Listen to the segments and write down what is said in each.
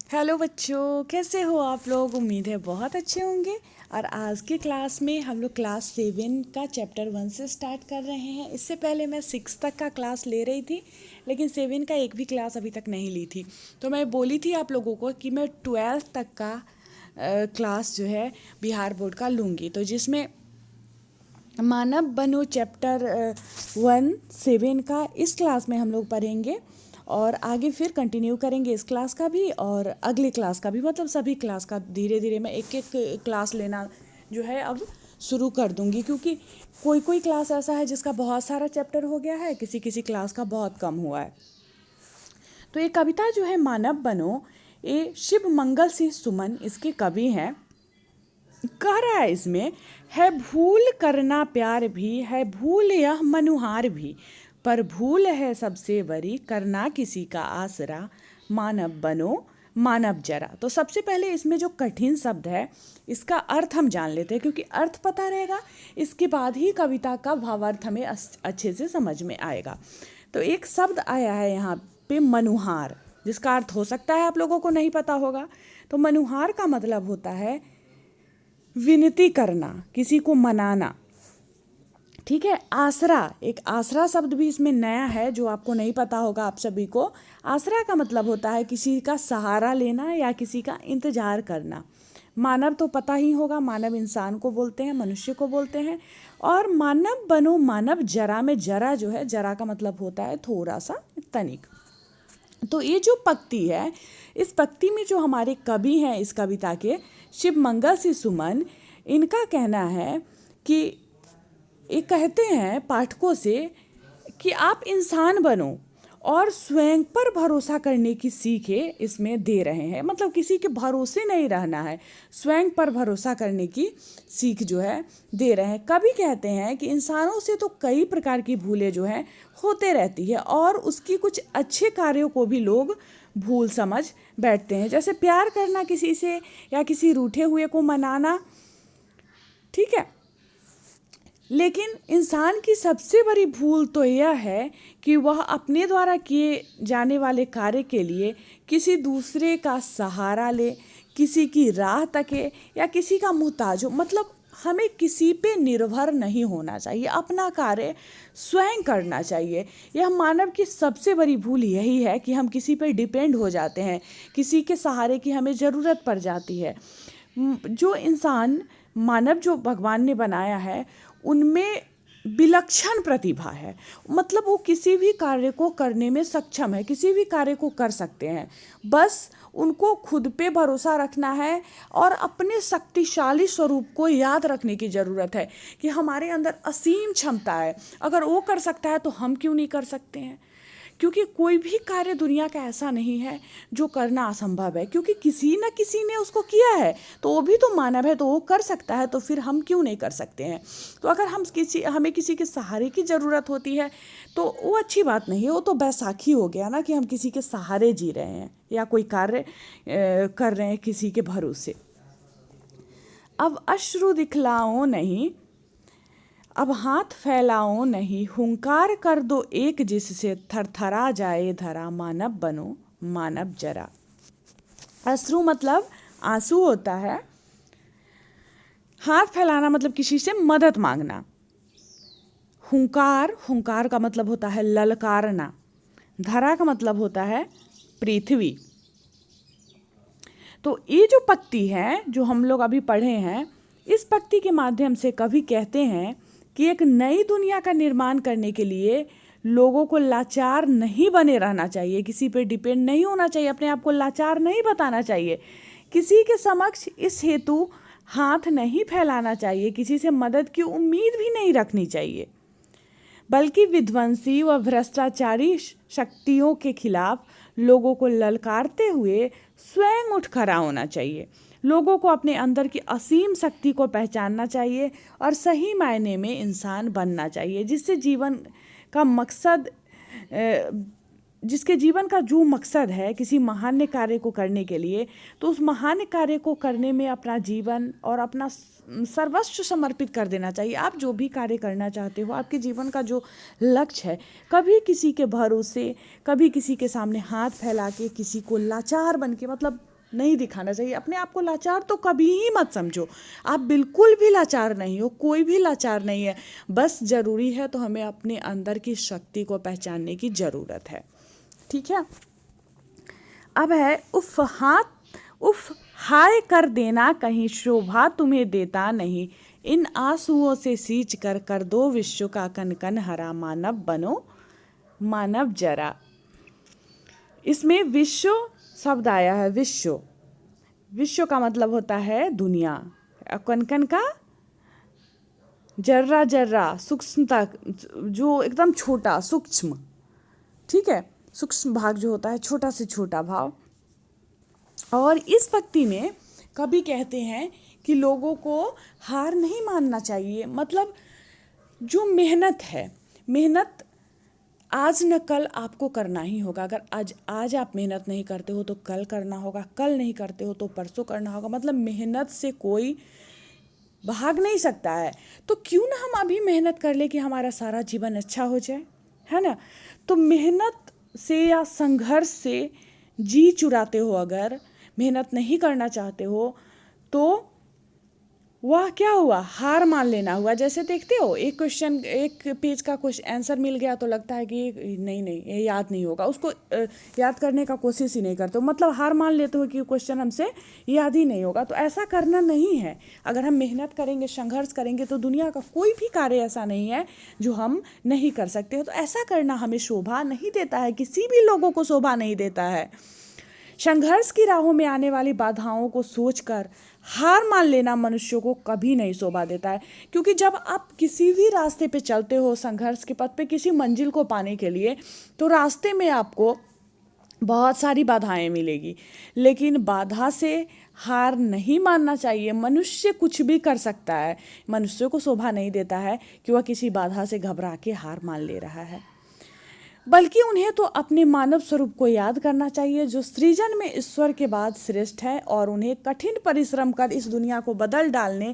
Hello बच्चों, कैसे हो आप लोग। उम्मीद है बहुत अच्छे होंगे। और आज की क्लास में हम लोग क्लास 7 का चैप्टर 1 से स्टार्ट कर रहे हैं। इससे पहले मैं 6 तक का क्लास ले रही थी, लेकिन 7 का एक भी क्लास अभी तक नहीं ली थी। तो मैं बोली थी आप लोगों को कि मैं 12 तक का क्लास जो है बिहार बोर्ड का लूँगी, तो जिसमें मानव बनो चैप्टर 1-7 का इस क्लास में हम लोग पढ़ेंगे। और आगे फिर कंटिन्यू करेंगे इस क्लास का भी और अगले क्लास का भी, मतलब सभी क्लास का धीरे धीरे मैं एक एक क्लास लेना जो है अब शुरू कर दूंगी, क्योंकि कोई कोई क्लास ऐसा है जिसका बहुत सारा चैप्टर हो गया है, किसी किसी क्लास का बहुत कम हुआ है। तो ये कविता जो है मानव बनो, ये शिव मंगल सिंह सुमन इसके कवि हैं। कह रहा है इसमें, है भूल करना प्यार भी, है भूल यह मनुहार भी, पर भूल है सबसे बड़ी करना किसी का आसरा, मानव बनो मानव जरा। तो सबसे पहले इसमें जो कठिन शब्द है इसका अर्थ हम जान लेते हैं, क्योंकि अर्थ पता रहेगा इसके बाद ही कविता का भावार्थ हमें अच्छे से समझ में आएगा। तो एक शब्द आया है यहाँ पे मनुहार, जिसका अर्थ हो सकता है आप लोगों को नहीं पता होगा। तो मनुहार का मतलब होता है विनती करना, किसी को मनाना। ठीक है। आसरा, एक आसरा शब्द भी इसमें नया है जो आपको नहीं पता होगा आप सभी को। आसरा का मतलब होता है किसी का सहारा लेना या किसी का इंतजार करना। मानव तो पता ही होगा, मानव इंसान को बोलते हैं, मनुष्य को बोलते हैं। और मानव बनो मानव जरा में जरा जो है, जरा का मतलब होता है थोड़ा सा, तनिक। तो ये जो पंक्ति है, इस पंक्ति में जो हमारे कवि हैं इस कविता के, शिव मंगल सिंह सुमन, इनका कहना है कि ये कहते हैं पाठकों से कि आप इंसान बनो और स्वयं पर भरोसा करने की सीखें इसमें दे रहे हैं। मतलब किसी के भरोसे नहीं रहना है, स्वयं पर भरोसा करने की सीख जो है दे रहे हैं। कभी कहते हैं कि इंसानों से तो कई प्रकार की भूलें जो हैं होते रहती है, और उसकी कुछ अच्छे कार्यों को भी लोग भूल समझ बैठते हैं, जैसे प्यार करना किसी से या किसी रूठे हुए को मनाना। ठीक है। लेकिन इंसान की सबसे बड़ी भूल तो यह है कि वह अपने द्वारा किए जाने वाले कार्य के लिए किसी दूसरे का सहारा ले, किसी की राह तके या किसी का मोहताज हो। मतलब हमें किसी पे निर्भर नहीं होना चाहिए, अपना कार्य स्वयं करना चाहिए। यह मानव की सबसे बड़ी भूल यही है कि हम किसी पे डिपेंड हो जाते हैं, किसी के सहारे की हमें ज़रूरत पड़ जाती है। जो इंसान मानव जो भगवान ने बनाया है उनमें विलक्षण प्रतिभा है। मतलब वो किसी भी कार्य को करने में सक्षम है, किसी भी कार्य को कर सकते हैं। बस उनको खुद पे भरोसा रखना है और अपने शक्तिशाली स्वरूप को याद रखने की ज़रूरत है कि हमारे अंदर असीम क्षमता है। अगर वो कर सकता है तो हम क्यों नहीं कर सकते हैं। क्योंकि कोई भी कार्य दुनिया का ऐसा नहीं है जो करना असंभव है, क्योंकि किसी न किसी ने उसको किया है, तो वो भी तो मानव है, तो वो कर सकता है, तो फिर हम क्यों नहीं कर सकते हैं। तो अगर हमें किसी के सहारे की ज़रूरत होती है तो वो अच्छी बात नहीं है, वो तो बैसाखी हो गया ना कि हम किसी के सहारे जी रहे हैं या कोई कार्य कर रहे हैं किसी के भरोसे। अब अश्रु दिखलाओ नहीं, अब हाथ फैलाओ नहीं, हुंकार कर दो एक जिससे थरथरा जाए धरा, मानव बनो मानव जरा। अश्रु मतलब आंसू होता है। हाथ फैलाना मतलब किसी से मदद मांगना। हुंकार, हुंकार का मतलब होता है ललकारना। धरा का मतलब होता है पृथ्वी। तो ये जो पंक्ति है जो हम लोग अभी पढ़े हैं, इस पंक्ति के माध्यम से कवि कहते हैं कि एक नई दुनिया का निर्माण करने के लिए लोगों को लाचार नहीं बने रहना चाहिए, किसी पे डिपेंड नहीं होना चाहिए, अपने आप को लाचार नहीं बताना चाहिए, किसी के समक्ष इस हेतु हाथ नहीं फैलाना चाहिए, किसी से मदद की उम्मीद भी नहीं रखनी चाहिए, बल्कि विध्वंसी व भ्रष्टाचारी शक्तियों के खिलाफ लोगों को ललकारते हुए स्वयं उठ खड़ा होना चाहिए। लोगों को अपने अंदर की असीम शक्ति को पहचानना चाहिए और सही मायने में इंसान बनना चाहिए, जिससे जीवन का मकसद जिसके जीवन का जो मकसद है किसी महान कार्य को करने के लिए, तो उस महान कार्य को करने में अपना जीवन और अपना सर्वस्व समर्पित कर देना चाहिए। आप जो भी कार्य करना चाहते हो, आपके जीवन का जो लक्ष्य है, कभी किसी के भरोसे, कभी किसी के सामने हाथ फैला के, किसी को लाचार बन के, मतलब नहीं दिखाना चाहिए। अपने आप को लाचार तो कभी ही मत समझो, आप बिल्कुल भी लाचार नहीं हो, कोई भी लाचार नहीं है। बस ज़रूरी है तो हमें अपने अंदर की शक्ति को पहचानने की ज़रूरत है। ठीक है। अब है उफ हाय कर देना कहीं, शोभा तुम्हें देता नहीं, इन आंसुओं से सींच कर दो विश्व का कन कन हरा, मानव बनो मानव जरा। इसमें विश्व शब्द आया है। विश्व का मतलब होता है दुनिया, कन कन का जर्रा जर्रा, सूक्ष्मता, जो एकदम छोटा सूक्ष्म, ठीक है, सूक्ष्म भाग जो होता है, छोटा से छोटा भाव। और इस भक्ति में कभी कहते हैं कि लोगों को हार नहीं मानना चाहिए। मतलब जो मेहनत है, मेहनत आज न कल आपको करना ही होगा। अगर आज आप मेहनत नहीं करते हो तो कल करना होगा, कल नहीं करते हो तो परसों करना होगा। मतलब मेहनत से कोई भाग नहीं सकता है। तो क्यों ना हम अभी मेहनत कर ले कि हमारा सारा जीवन अच्छा हो जाए, है ना। तो मेहनत से या संघर्ष से जी चुराते हो, अगर मेहनत नहीं करना चाहते हो तो वह क्या हुआ, हार मान लेना हुआ। जैसे देखते हो एक क्वेश्चन, एक पेज का क्वेश्चन आंसर मिल गया तो लगता है कि नहीं ये याद नहीं होगा, उसको याद करने का कोशिश ही नहीं करते हो। मतलब हार मान लेते हो कि क्वेश्चन हमसे याद ही नहीं होगा। तो ऐसा करना नहीं है। अगर हम मेहनत करेंगे, संघर्ष करेंगे तो दुनिया का कोई भी कार्य ऐसा नहीं है जो हम नहीं कर सकते हो। तो ऐसा करना हमें शोभा नहीं देता है, किसी भी लोगों को शोभा नहीं देता है। संघर्ष की राहों में आने वाली बाधाओं को सोचकर हार मान लेना मनुष्यों को कभी नहीं शोभा देता है। क्योंकि जब आप किसी भी रास्ते पे चलते हो, संघर्ष के पथ पे किसी मंजिल को पाने के लिए, तो रास्ते में आपको बहुत सारी बाधाएं मिलेगी, लेकिन बाधा से हार नहीं मानना चाहिए। मनुष्य कुछ भी कर सकता है, मनुष्य को शोभा नहीं देता है कि वह किसी बाधा से घबरा के हार मान ले रहा है। बल्कि उन्हें तो अपने मानव स्वरूप को याद करना चाहिए, जो सृजन में ईश्वर के बाद श्रेष्ठ है, और उन्हें कठिन परिश्रम कर इस दुनिया को बदल डालने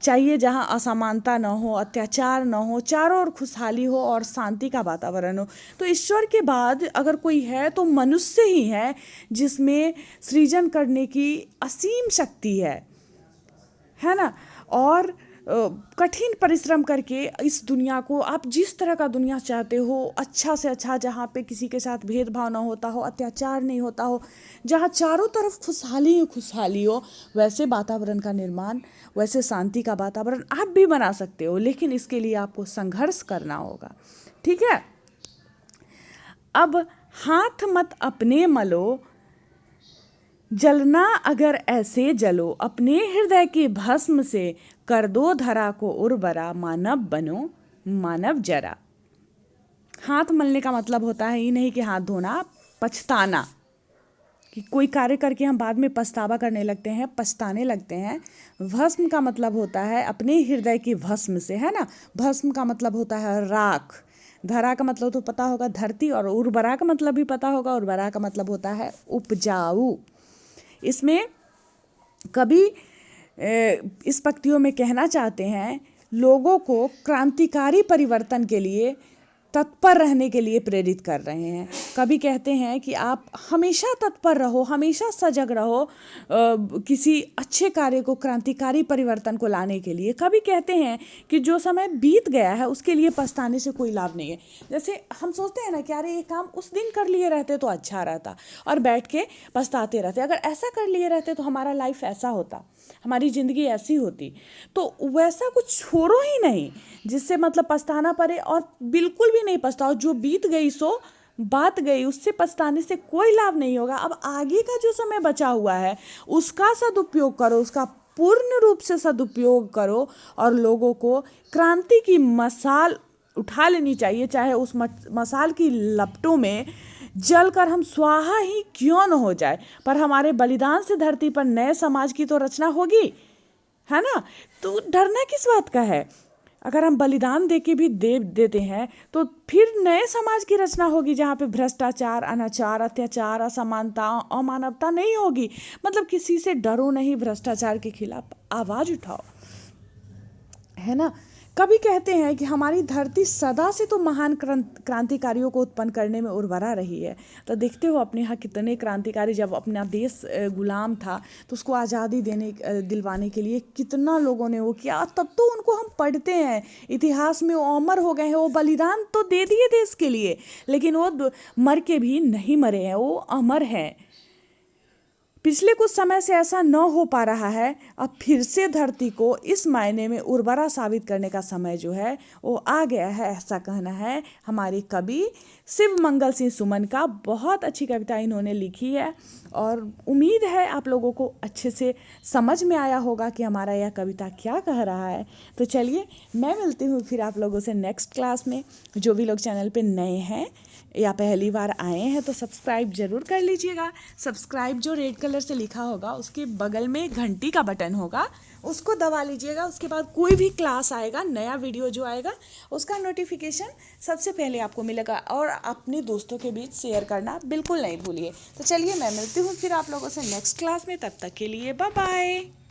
चाहिए, जहां असमानता न हो, अत्याचार न हो, चारों ओर खुशहाली हो और शांति का वातावरण हो। तो ईश्वर के बाद अगर कोई है तो मनुष्य ही है, जिसमें सृजन करने की असीम शक्ति है ना। और कठिन परिश्रम करके इस दुनिया को, आप जिस तरह का दुनिया चाहते हो, अच्छा से अच्छा, जहाँ पे किसी के साथ भेदभाव ना होता हो, अत्याचार नहीं होता हो, जहाँ चारों तरफ खुशहाली ही खुशहाली हो, वैसे वातावरण का निर्माण, वैसे शांति का वातावरण आप भी बना सकते हो। लेकिन इसके लिए आपको संघर्ष करना होगा। ठीक है। अब हाथ मत अपने मलो, जलना अगर ऐसे जलो, अपने हृदय के भस्म से कर दो धरा को उर्वरा, मानव बनो मानव जरा। हाथ मलने का मतलब होता है ये नहीं कि हाथ धोना, पछताना, कि कोई कार्य करके हम बाद में पछतावा करने लगते हैं, पछताने लगते हैं। भस्म का मतलब होता है अपने हृदय की भस्म से, है ना। भस्म का मतलब होता है राख। धरा का मतलब तो पता होगा धरती, और उर्वरा का मतलब भी पता होगा, उर्वरा का मतलब होता है उपजाऊ। इसमें कभी इस पंक्तियों में कहना चाहते हैं, लोगों को क्रांतिकारी परिवर्तन के लिए तत्पर रहने के लिए प्रेरित कर रहे हैं। कभी कहते हैं कि आप हमेशा तत्पर रहो, हमेशा सजग रहो किसी अच्छे कार्य को, क्रांतिकारी परिवर्तन को लाने के लिए। कभी कहते हैं कि जो समय बीत गया है उसके लिए पछताने से कोई लाभ नहीं है। जैसे हम सोचते हैं ना कि अरे ये काम उस दिन कर लिए रहते तो अच्छा रहता, और बैठ के पछताते रहते। अगर ऐसा कर लिए रहते तो हमारा लाइफ ऐसा होता, हमारी ज़िंदगी ऐसी होती। तो वैसा कुछ छोड़ो ही नहीं जिससे मतलब पछताना पड़े, और बिल्कुल भी नहीं पछताओ। जो बीत गई सो बात गई, उससे पछताने से कोई लाभ नहीं होगा। अब आगे का जो समय बचा हुआ है उसका सदुपयोग करो, उसका पूर्ण रूप से सदुपयोग करो, और लोगों को क्रांति की मशाल उठा लेनी चाहिए। चाहे उस मशाल की लपटों में जलकर हम स्वाहा ही क्यों न हो जाए, पर हमारे बलिदान से धरती पर नए समाज की तो रचना होगी, है ना। तो डरना किस बात का है। अगर हम बलिदान दे के भी देते हैं तो फिर नए समाज की रचना होगी, जहाँ पे भ्रष्टाचार, अनाचार, अत्याचार, असमानता, अमानवता नहीं होगी। मतलब किसी से डरो नहीं, भ्रष्टाचार के खिलाफ आवाज़ उठाओ, है ना। कवि कहते हैं कि हमारी धरती सदा से तो महान क्रांतिकारियों को उत्पन्न करने में उर्वरा रही है। तो देखते हो अपने यहाँ कितने क्रांतिकारी, जब अपना देश गुलाम था तो उसको आज़ादी दिलवाने के लिए कितना लोगों ने वो किया। तब तो उनको हम पढ़ते हैं इतिहास में, वो अमर हो गए हैं, वो बलिदान तो दे दिए देश के लिए, लेकिन वो मर के भी नहीं मरे हैं, वो अमर हैं। पिछले कुछ समय से ऐसा न हो पा रहा है, अब फिर से धरती को इस मायने में उर्वरा साबित करने का समय जो है वो आ गया है, ऐसा कहना है हमारे कवि शिव मंगल सिंह सुमन का। बहुत अच्छी कविता इन्होंने लिखी है और उम्मीद है आप लोगों को अच्छे से समझ में आया होगा कि हमारा यह कविता क्या कह रहा है। तो चलिए मैं मिलती हूँ फिर आप लोगों से नेक्स्ट क्लास में। जो भी लोग चैनल पे नए हैं या पहली बार आए हैं तो सब्सक्राइब ज़रूर कर लीजिएगा। सब्सक्राइब जो रेड कलर से लिखा होगा उसके बगल में घंटी का बटन होगा, उसको दबा लीजिएगा। उसके बाद कोई भी क्लास आएगा, नया वीडियो जो आएगा उसका नोटिफिकेशन सबसे पहले आपको मिलेगा। और अपने दोस्तों के बीच शेयर करना बिल्कुल नहीं भूलिए। तो चलिए मैं मिलती हूँ फिर आप लोगों से नेक्स्ट क्लास में। तब तक के लिए बाय बाय।